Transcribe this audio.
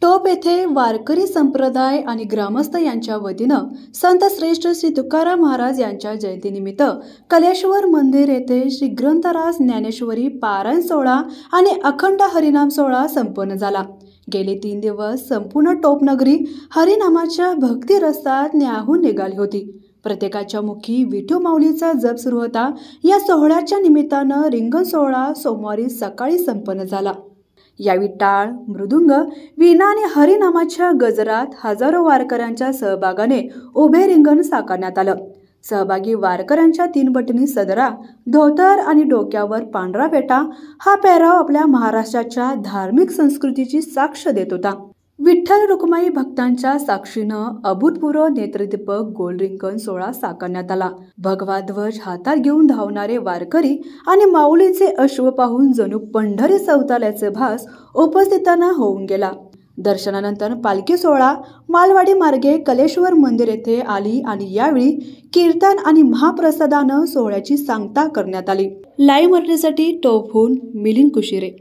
टोप येथे वारकरी संप्रदाय आणि ग्रामस्थ यांच्या वतीनं संत श्रेष्ठ श्री तुकाराम महाराज यांच्या जयंतीनिमित्त कलेश्वर मंदिर येथे श्री ग्रंथराज ज्ञानेश्वरी पारायण सोहळा आणि अखंड हरिनाम सोहळा संपन्न झाला। गेले 3 दिवस संपूर्ण टोप नगरी हरिनामाच्या भक्ती रसात न्याहून निघाली होती। प्रत्येकाच्या मुखी विठू माऊलीचा जप सुरू होता। या सोहळ्याच्या निमित्तानं रिंगण सोहळा सोमवारी सकाळी संपन्न झाला। यावेळी टाळ, मृदुंग, वीणा आणि हरिनामाच्या गजरात हजारो वारकऱ्यांच्या सहभागाने उभे रिंगण साकारण्यात आलं। सहभागी वारकऱ्यांच्या 3 बटणी सदरा, धोतर आणि डोक्यावर पांढरा फेटा हा पेहराव आपल्या महाराष्ट्राच्या धार्मिक संस्कृतीची साक्ष देत होता। विठ्ठल रुक्माई भक्तांच्या साक्षीनं अभूतपूर्व नेत्रदीपक गोल रिंगण सोहळा साकारण्यात आला। भगवा ध्वज हातात घेऊन धावणारे वारकरी आणि माऊलींचे अश्व पाहून जणू पंढरी सवताल्याचे भास उपस्थितांना होऊन गेला। दर्शनानंतर पालखी सोहळा मालवाडी मार्गे कलेश्वर मंदिर येथे आली आणि यावेळी कीर्तन आणि महाप्रसादानं सोहळ्याची सांगता करण्यात आली। लाईव्ह मराठीसाठी टोपहून मिलिंद कुशिरे।